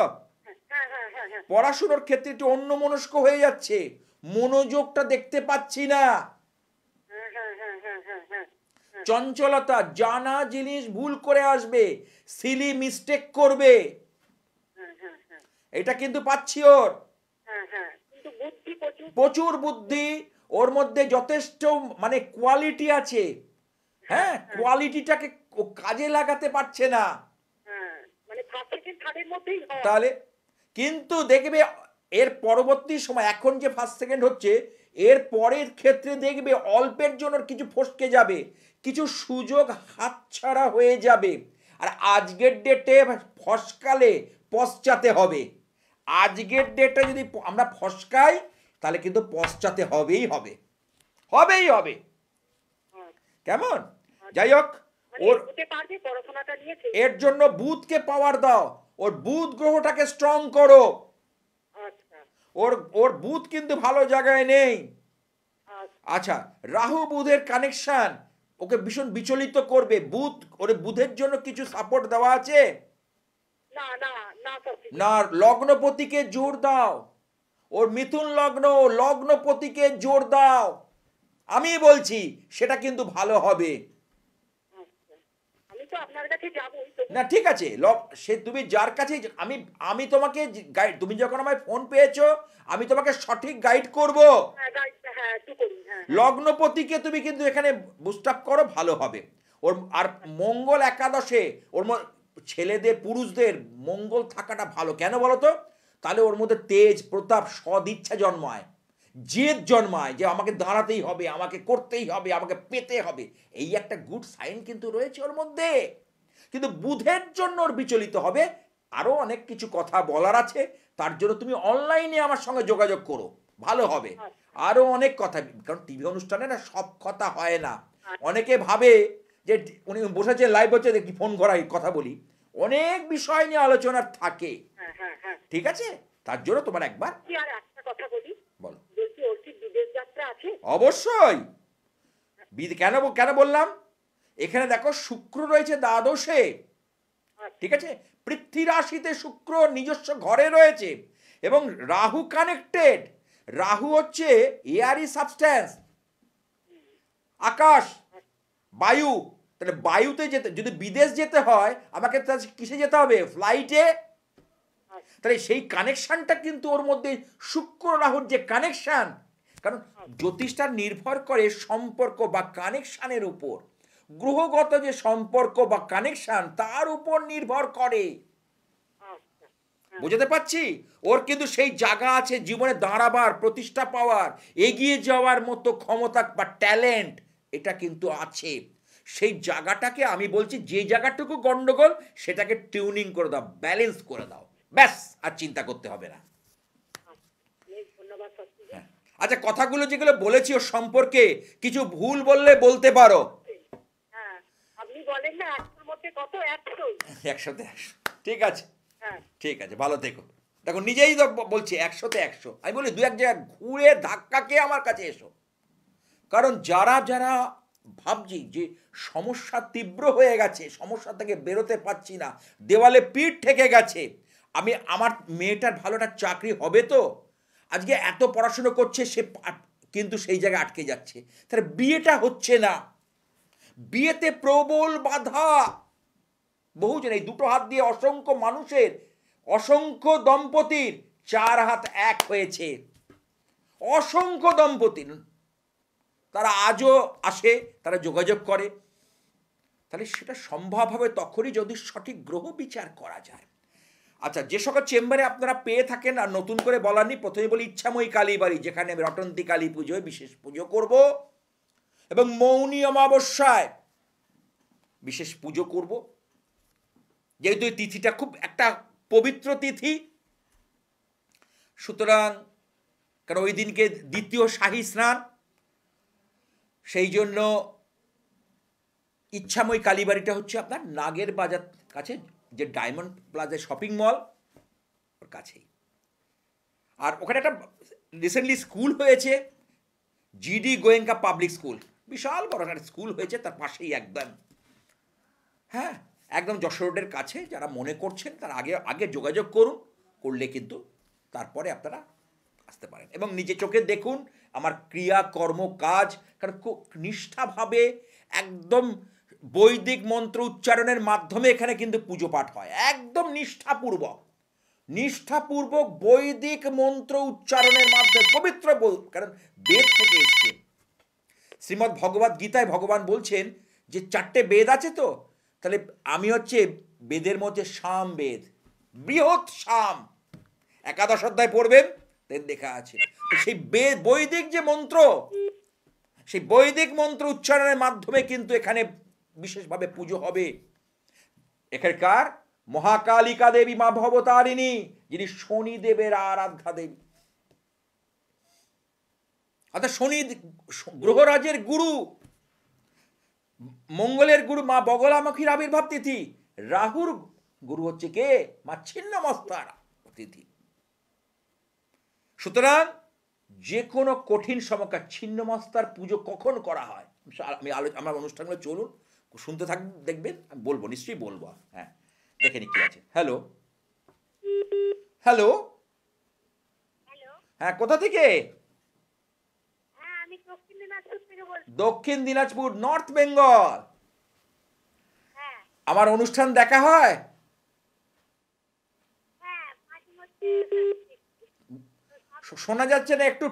পড়াশুনোর ক্ষেত্রে একটু অন্যমনস্ক হয়ে যাচ্ছে, মনোযোগটা দেখতে পাচ্ছি না। চঞ্চলতা, জানা জিনিস ভুল করে আসবে, সিলি মিস্টেক করবে, এটা কিন্তু পাচ্ছি ওর। প্রচুর বুদ্ধি, ওর মধ্যে যথেষ্ট মানে কোয়ালিটি আছে, হ্যাঁ, কোয়ালিটিটাকে ও কাজে লাগাতে পারছে না। হ্যাঁ, মানে ফার্স্ট সেকেন্ড থার্ডের মধ্যেই হয়। তাহলে কিন্তু দেখবে এর পরবর্তী সময়, এখন যে ফার্স্ট সেকেন্ড হচ্ছে, এর পরের ক্ষেত্রে দেখবে অল্পের জন্য কিছু ফসকে যাবে, কিছু সুযোগ হাতছাড়া হয়ে যাবে। আর আজকের ডেটে ফসকালে পশ্চাতে হবে। আজকের ডেটে যদি আমরা ফসকাই তাহলে কিন্তু পশ্চাতে হবেই হবে, হবেই হবে। কেমন? যাই হোক, মানে ওর হতে পারবে পড়াশোনাটা নিয়েছে। এর জন্য বুধকে পাওয়ার দাও, ওর বুধ গ্রহটাকে স্ট্রং করো। আচ্ছা ওর ওর বুধ কিন্তু ভালো জায়গায় নেই। আচ্ছা আচ্ছা, রাহু বুধের কানেকশন ওকে ভীষণ বিচলিত করবে। বুধ, ওর বুধের জন্য কিছু সাপোর্ট দেওয়া আছে না না না সত্যি না? লগ্নপতিকে জোর দাও, ওর মিথুন লগ্ন, লগ্নপতিকে জোর দাও। আমি বলছি সেটা কিন্তু ভালো হবে। আচ্ছা আমি তো আপনার কাছে যাবই তো। না ঠিক আছে, সে তুমি যার কাছে, আমি তোমাকে গাইড, তুমি যখন আমায় ফোন পেয়েছো আমি তোমাকে সঠিক গাইড করব। হ্যাঁ হ্যাঁ একটু করুন। হ্যাঁ লগ্নপতিকে তুমি কিন্তু এখানে বুস্ট আপ করো, ভালো হবে ওর। আর মঙ্গল একাদশে ওর ছেলেদের, পুরুষদের মঙ্গল থাকাটা ভালো। কেন বলো তো? তাহলে ওর মধ্যে তেজ, প্রতাপ, সদিচ্ছা জন্মায়, জেদ জন্মায়, যে আমাকে দাঁড়াতেই হবে, আমাকে করতেই হবে, আমাকে পেতে হবে। এই একটা গুড সাইন কিন্তু রয়েছে ওর মধ্যে। কিন্তু বুধের জন্য ওর বিচলিত হবে। আরও অনেক কিছু কথা বলার আছে, তার জন্য তুমি অনলাইনে আমার সঙ্গে যোগাযোগ করো, ভালো হবে। আরও অনেক কথা, কারণ টিভি অনুষ্ঠানে না সব কথা হয় না। অনেকে ভাবে যে উনি বসেছে লাইভ হচ্ছে দেখি ফোন করাই কথা বলি, অনেক বিষয় নিয়ে আলোচনা থাকে। হ্যাঁ হ্যাঁ হ্যাঁ ঠিক আছে, তার জন্য তোমার একবার কি আর একটা কথা বলি, বলো। বলছি ওর কি বিদেশ যাত্রা আছে? অবশ্যই। কেন কেন বললাম, এখানে দেখো শুক্র রয়েছে দ্বাদশে, ঠিক আছে, পৃথ্বী রাশিতে শুক্র নিজস্ব ঘরে রয়েছে, এবং রাহু কানেক্টেড। রাহু হচ্ছে এয়ারি সাবস্ট্যান্স, আকাশ, বায়ু। তাহলে বায়ুতে যেতে, যদি বিদেশ যেতে হয় আমাকে কিসে যেতে হবে? ফ্লাইটে। তাহলে সেই কানেকশনটা কিন্তু ওর মধ্যে, শুক্র রাহুর যে কানেকশন, কারণ জ্যোতিষটা নির্ভর করে সম্পর্ক বা কানেকশানের উপর। গ্রহগত যে সম্পর্ক বা কানেকশন তার উপর নির্ভর করে। বুঝতে পারছি? ওর কিন্তু সেই জায়গা আছে জীবনে দাঁড়াবার, প্রতিষ্ঠা পাওয়ার, এগিয়ে যাওয়ার মতো ক্ষমতা বা ট্যালেন্ট, এটা কিন্তু আছে। সেই জায়গাটাকে আমি বলছি, যে জায়গাটুকু গন্ডগোল সেটাকে টিউনিং করে দাও, ব্যালেন্স করে দাও, ব্যাস, আর চিন্তা করতে হবে না। ধন্যবাদ সত্যি। হ্যাঁ, আচ্ছা, কথাগুলো যেগুলো বলেছি ওর সম্পর্কে কিছু ভুল বললে বলতে পারো। হ্যাঁ আপনি বলেন না 100-র মধ্যে কত? 100। 100-তে 100, ঠিক আছে, হ্যাঁ ঠিক আছে, ভালো থেকো। দেখো নিজেই তো বলছি 100-তে 100। আমি বলি দু এক জায়গায় ঘুরে ধাক্কা খেয়ে আমার কাছে এসো। কারণ যারা যারা ভাবছি যে সমস্যা তীব্র হয়ে গেছে, সমস্যা থেকে বেরোতে পারছি না, দেওয়ালে পিঠ ঠেকে গেছে, আমি আমার মেয়েটার ভালো একটা চাকরি হবে তো, আজকে এত পড়াশুনো করছে সে, কিন্তু সেই জায়গায় আটকে যাচ্ছে, তাহলে বিয়েটা হচ্ছে না, বিয়েতে প্রবল বাধা। বহুজন, এই দুটো হাত দিয়ে অসংখ্য মানুষের, অসংখ্য দম্পতির 4 হাত 1 হয়েছে, অসংখ্য দম্পতির। তারা আজও আসে, তারা যোগাযোগ করে। তাহলে সেটা সম্ভব হবে তখনই যদি সঠিক গ্রহ বিচার করা যায়। আচ্ছা, যে সকল চেম্বারে আপনারা পেয়ে থাকেন, আর নতুন করে বলার নেই, প্রথমে বলি ইচ্ছাময়ী কালীবাড়ি, যেখানে আমি রটন্তী কালী পুজোয় বিশেষ পুজো করব, এবং মৌনী অমাবস্যায় বিশেষ পুজো করব। যেহেতু এই তিথিটা খুব একটা পবিত্র তিথি, সুতরাং, কারণ ওই দিনকে দ্বিতীয় শাহী স্নান, সেই জন্য ইচ্ছাময়ী কালীবাড়িটা হচ্ছে আপনার নাগের বাজার কাছে, যে ডায়মন্ড প্লাজা শপিং মল ওর কাছেই। আর ওখানে একটা রিসেন্টলি স্কুল হয়েছে, জিডি গোয়েঙ্কা পাবলিক স্কুল, বিশাল বড় একটা স্কুল হয়েছে, তার পাশেই একদম, হ্যাঁ, একদম যশোর রোডের কাছে। যারা মনে করছেন তারা আগে আগে যোগাযোগ করুন, করলে কিন্তু তারপরে আপনারা আসতে পারেন, এবং নিজে চোখে দেখুন আমার ক্রিয়া কর্ম কাজ। কারণ খুব নিষ্ঠাভাবে, একদম বৈদিক মন্ত্র উচ্চারণের মাধ্যমে এখানে কিন্তু পুজো পাঠ হয়, একদম নিষ্ঠাপূর্বক, নিষ্ঠাপূর্বক বৈদিক মন্ত্র উচ্চারণের মাধ্যমে পবিত্র কারণ বেদ থেকে এসছে। শ্রীমদ্ ভগবদ গীতায় ভগবান বলছেন যে 4টে বেদ আছে, তো তাহলে আমি হচ্ছে বেদের মধ্যে সাম বেদ, বৃহৎ সাম, একাদশ অধ্যায় পড়বেন দেখা আছে। তো সেই বৈদিক যে মন্ত্র, সেই বৈদিক মন্ত্র উচ্চারণের মাধ্যমে কিন্তু এখানে বিশেষভাবে পুজো হবে। এখানকার মহাকালিকা দেবী মা ভবতারিণী, যিনি শনিদেবের আরাধ্যা দেবী, অর্থাৎ শনি গ্রহরাজের গুরু, মঙ্গলের গুরু মা বগলামুখীর আবির্ভাব তিথি, রাহুর গুরু হচ্ছে কে? মা ছিন্নমস্তার তিথি। সুতরাং যে কোনো কঠিন সময়কার ছিন্নমস্তার পুজো কখন করা হয়, আমার অনুষ্ঠানগুলো চলুন, শুনতে থাকবেন, দেখবেন, আমি বলবো, নিশ্চয়ই বলবো। হ্যাঁ, দেখে নি কি আছে। হ্যালো হ্যালো, হ্যাঁ, কোথা থেকে? দক্ষিণ দিনাজপুর, নর্থ বেঙ্গল। আমার অনুষ্ঠান দেখা হয়? শোনা যাচ্ছে না, একটু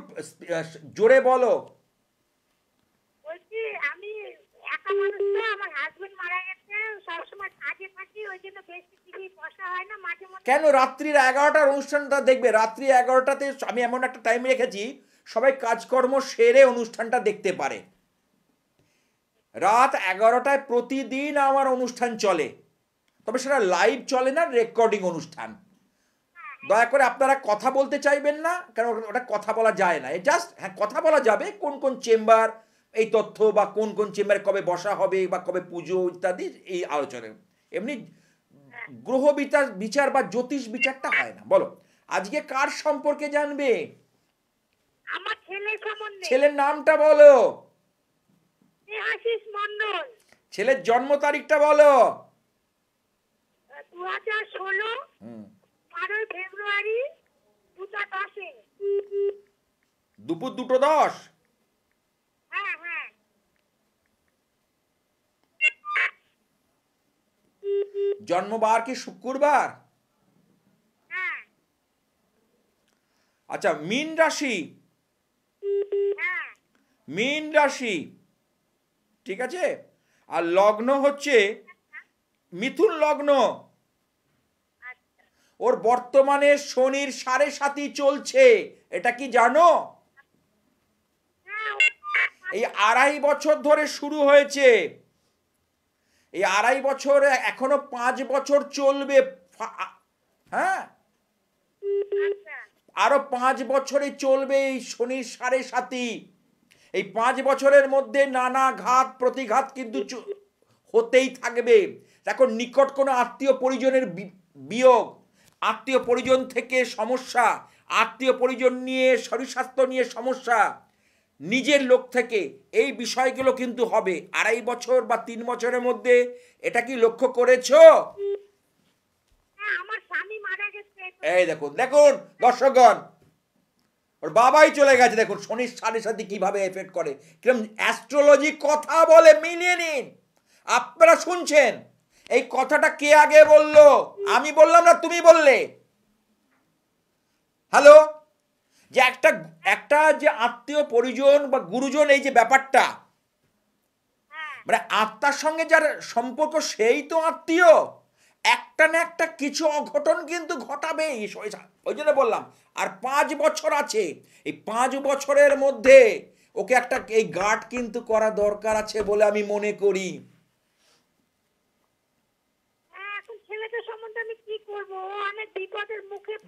জোরে বলো। আমি একা মানুষ, তো আমার হাজবেন্ড মারা গেছে, সবসময় কাজে থাকি, ওই জন্য বেশি টিভি বসা হয় না। মাঝে মধ্যে কেন রাত্রির 11টার অনুষ্ঠানটা দেখবে? রাত্রি 11টাতে আমি এমন একটা টাইম রেখেছি, সবাই কাজকর্ম সেরে অনুষ্ঠানটা দেখতে পারে। রাত 11টায় প্রতিদিন আমার অনুষ্ঠান চলে, তবে সেটা লাইভ চলে না, রেকর্ডিং অনুষ্ঠান। দয়া করে আপনারা কথা বলতে চাইবেন না, কারণ ওটা কথা বলা যায় না। জাস্ট হ্যাঁ, কথা বলা যাবে কোন কোন চেম্বার, এই তথ্য, বা কোন কোন চেম্বারে কবে বসা হবে বা কবে পুজো ইত্যাদি, এই আলোচনা। এমনি গ্রহ বিচার বা জ্যোতিষ বিচারটা হয় না। বলো, আজকে কার সম্পর্কে জানবে? আমার ছেলের সম্বন্ধে। ছেলের নামটা বলো। আশিস মণ্ডল। ছেলের জন্ম তারিখটা বলো। 2016 12 ফেব্রুয়ারি 2:10। দুপুর 2:10। হ্যাঁ হ্যাঁ। জন্মবার কি শুক্রবার? হ্যাঁ। আচ্ছা, মীন রাশি। হ্যাঁ। মীন রাশি, ঠিক আছে। আর লগ্ন হচ্ছে মিথুন লগ্ন। ওর বর্তমানে শনির 7.5 চলছে, এটা কি জানো? এই 2.5 বছর ধরে শুরু হয়েছে, এই 2.5 বছর, এখনো 5 বছর চলবে। হ্যাঁ, আরো 5 বছরে চলবে এই শনির 7.5। এই 5 বছরের মধ্যে নানা ঘাত প্রতিঘাত কিন্তু হতেই থাকবে। দেখো, নিকট কোনো আত্মীয় পরিজনের বিয়োগ, আত্মীয় পরিজন থেকে সমস্যা, আত্মীয় পরিজন নিয়ে, শরীর স্বাস্থ্য নিয়ে সমস্যা, নিজের লোক থেকে, এই বিষয়গুলো কিন্তু হবে 2.5 বছর বা 3 বছরের মধ্যে। এটা কি লক্ষ্য করেছো? আমার স্বামী মারা গেছে। এই দেখুন দেখুন দর্শকগণ, ওর বাবাই চলে গেছে। দেখুন শনির 7.5 কিভাবে এফেক্ট করে, কিরকম অ্যাস্ট্রোলজি কথা বলে, মিলিয়ে নিন। আপনারা শুনছেন, এই কথাটা কে আগে বললো? আমি বললাম না তুমি বললে? হ্যালো, যে একটা যে আত্মীয় পরিজন বা গুরুজন, এই যে ব্যাপারটা, মানে আত্মার সঙ্গে যার সম্পর্ক, সেই তো আত্মীয়। একটা না একটা কিছু অঘটন কিন্তু ঘটাবেই, ওই জন্য বললাম। আর 5 বছর আছে, এই 5 বছরের মধ্যে ওকে একটা এই গার্ড কিন্তু করা দরকার আছে বলে আমি মনে করি।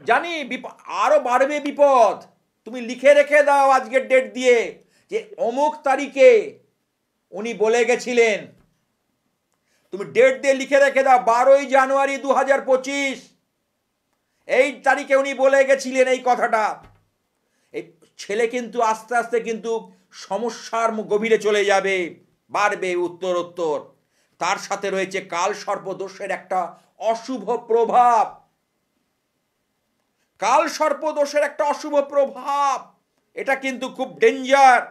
জানি আরো বাড়বে বিপদ। তুমি লিখে রেখে দাও আজকের ডেট দিয়ে, যে অমুক তারিখে উনি বলে গেছিলেন। তুমি ডেট দিয়ে লিখে রেখে দাও, 12 জানুয়ারি 2025, এই তারিখে উনি বলে গেছিলেন এই কথাটা। এই ছেলে কিন্তু আস্তে আস্তে কিন্তু সমস্যার গভীরে চলে যাবে, বাড়বে উত্তরোত্তর। তার সাথে রয়েছে কাল সর্পদোষের একটা অশুভ প্রভাব। কাল সর্পদোষের একটা অশুভ প্রভাব, এটা কিন্তু খুব ডেঞ্জার,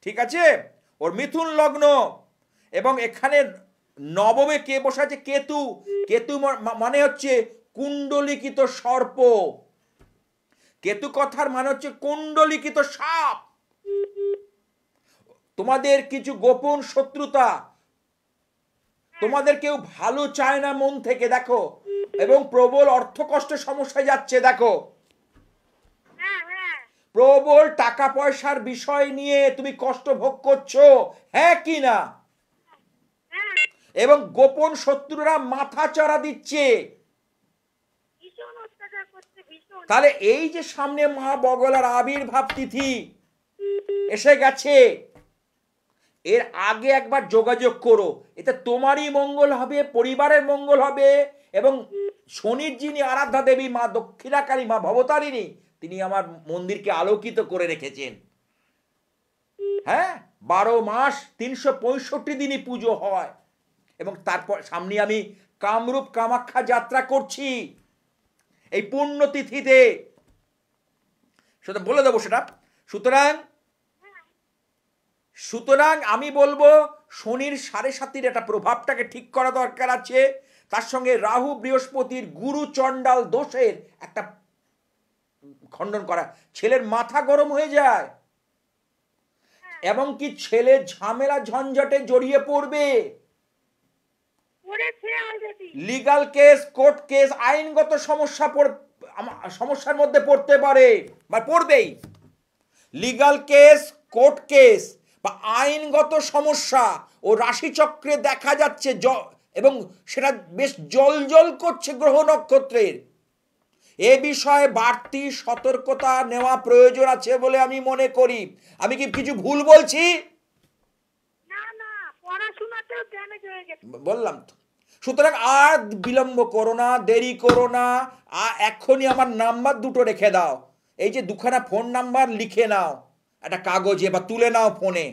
ঠিক আছে। ওর মিথুন লগ্ন, এবং এখানে নবমে কে বসে আছে? কেতু। কেতু মানে হচ্ছে কুণ্ডলিকিত সর্প। কেতু কথার মানে হচ্ছে কুণ্ডলিকিত সাপ। তোমাদের কিছু গোপন শত্রুতা, তোমাদের কেউ ভালো চায় না মন থেকে, দেখো, এবং প্রবল অর্থ কষ্টের সমস্যায় যাচ্ছে, দেখো, হ্যাঁ হ্যাঁ প্রবল টাকা পয়সার বিষয় নিয়ে তুমি কষ্ট ভোগ করছো, হ্যাঁ কি না? হ্যাঁ, এবং গোপন শত্রুরা মাথা চাড়া দিচ্ছে। ভীষণ অত্যাচার করছে, ভীষণ। তাহলে এই যে সামনে মা বগলার আবির্ভাব তিথি এসে গেছে, এর আগে একবার যোগাযোগ করো, এতে তোমারই মঙ্গল হবে, পরিবারের মঙ্গল হবে। এবং শনির যিনি আরাধ্যা দেবী মা দক্ষিণাকালী, মা ভবতারিণী, তিনি আমার মন্দিরকে আলোকিত করে রেখেছেন। হ্যাঁ, 12 মাস 365 দিনই পুজো হয়। এবং তারপর সামনে আমি কামরূপ কামাখ্যা যাত্রা করছি এই পুণ্যতিথিতে, সেটা বলে দেবো সেটা। সুতরাং আমি বলবো শনির 7.5 একটা প্রভাবটাকে ঠিক করা দরকার আছে। তার সঙ্গে রাহু বৃহস্পতির গুরু চণ্ডাল দোষের একটা খণ্ডন করা। ছেলের মাথা গরম হয়ে যায় এবং কি ছেলে ঝামেলা ঝঞ্ঝাটে জড়িয়ে পড়বে, করেছে already. Legal case, court case, আইনগত সমস্যার মধ্যে পড়তে পারে বা পড়বেই। লিগাল কেস, কোর্ট কেস বা আইনগত সমস্যা ও রাশিচক্রে দেখা যাচ্ছে, এবং সেটা বেশ জল করছে গ্রহ নক্ষত্রের। এ বিষয়ে বাড়তি সতর্কতা নেওয়া প্রয়োজন আছে বলে আমি মনে করি। আমি কি কিছু ভুল বলছি? না না, পড়াশোনাতেও ড্যামেজ হয়ে গেছে। বললাম তো। সুতরাং আর বিলম্ব করো না, দেরি করো না, এখনই আমার নাম্বার দুটো রেখে দাও। এই যে দুখানা ফোন নাম্বার লিখে নাও একটা কাগজে বা তুলে নাও ফোনে।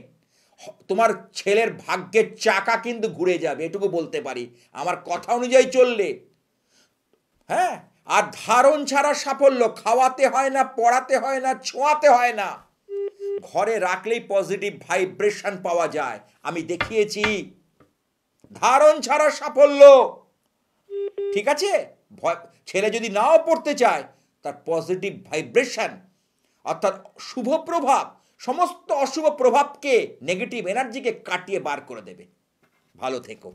তোমার ছেলের ভাগ্যের চাকা কিন্তু ঘুরে যাবে, এটুকু বলতে পারি আমার কথা অনুযায়ী চললে। হ্যাঁ, আর ধারণ ছাড়া সাফল্য, খাওয়াতে হয় না, পড়াতে হয় না, ছোঁয়াতে হয় না, ঘরে রাখলেই পজিটিভ ভাইব্রেশন পাওয়া যায়। আমি দেখিয়েছি ধারণ ছাড়া সাফল্য। ঠিক আছে, ছেলে যদি নাও পড়তে চায়, তার পজিটিভ ভাইব্রেশন অর্থাৎ শুভ প্রভাব সমস্ত অশুভ প্রভাবকে, নেগেটিভ এনার্জিকে কাটিয়ে বার করে দেবে। ভালো থেকো।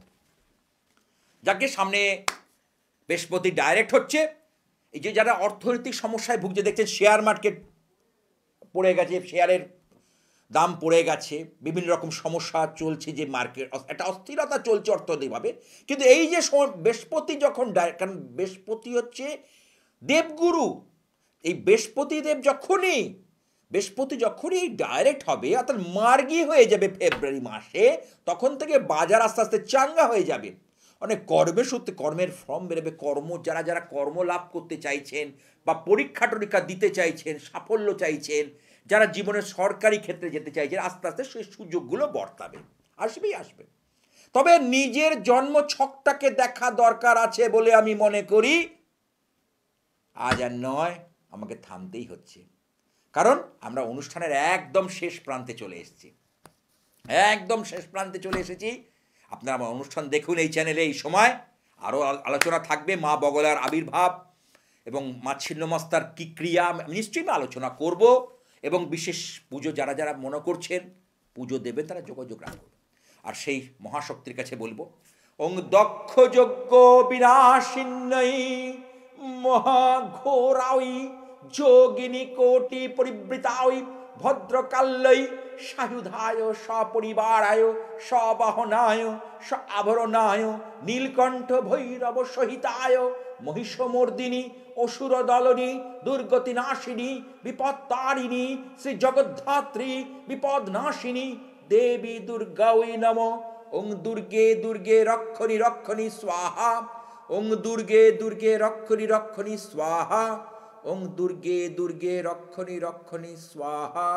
যাকে সামনে বৃহস্পতি ডাইরেক্ট হচ্ছে, এই যে যারা অর্থনৈতিক সমস্যায় ভুগছে, দেখছেন শেয়ার মার্কেট পড়ে গেছে, শেয়ারের দাম পড়ে গেছে, বিভিন্ন রকম সমস্যা চলছে, যে মার্কেট একটা অস্থিরতা চলছে অর্থনৈতিকভাবে। কিন্তু এই যে বৃহস্পতি যখন কারণ বৃহস্পতি হচ্ছে দেবগুরু, এই বৃহস্পতি যখনই ডাইরেক্ট হবে, অর্থাৎ মার্গী হয়ে যাবে ফেব্রুয়ারি মাসে, তখন থেকে বাজার আস্তে আস্তে চাঙ্গা হয়ে যাবে। অনেক কর্মের ফর্ম বেরোবে। যারা কর্ম লাভ করতে চাইছেন বা পরীক্ষা টরীক্ষা দিতে চাইছেন, সাফল্য চাইছেন, যারা জীবনের সরকারি ক্ষেত্রে যেতে চাইছেন, আস্তে আস্তে সেই সুযোগগুলো বর্তাবে, আসবে। তবে নিজের জন্ম ছকটাকে দেখা দরকার আছে বলে আমি মনে করি। আজ আর নয়, আমাকে থামতেই হচ্ছে, কারণ আমরা অনুষ্ঠানের একদম শেষ প্রান্তে চলে এসেছি। আপনারা আমার অনুষ্ঠান দেখুন এই চ্যানেলে। এই সময় আরও আলোচনা থাকবে মা বগলার আবির্ভাব এবং মা ছিন্নমস্তার কী ক্রিয়া, নিশ্চয়ই আলোচনা করব। এবং বিশেষ পুজো যারা মনে করছেন পুজো দেবেন, তারা যোগাযোগ রাখবেন। আর সেই মহাশক্তির কাছে বলবো, ওং দক্ষ যজ্ঞ বিনাশিন্যই মহাঘোরাই যোগিনী কোটি পরিবৃতাই ভদ্রকাল্যই সায়ুধায় সপরিবারায় সবাহনায় স আভরণায় নীলকণ্ঠ ভৈরব সহিতায় মহিষমর্দিনী অসুর দলনী দুর্গতি নাশিনী বিপত্তারিণী শ্রী জগদ্ধাত্রী বিপদ নাশিনী দেবী দুর্গাই নম। ওং দুর্গে দুর্গে রক্ষণী রক্ষণী স্বাহা। ওং দুর্গে দুর্গে রক্ষণী স্বাহা। ওং দুর্গে দুর্গে রক্ষণী স্বাহা।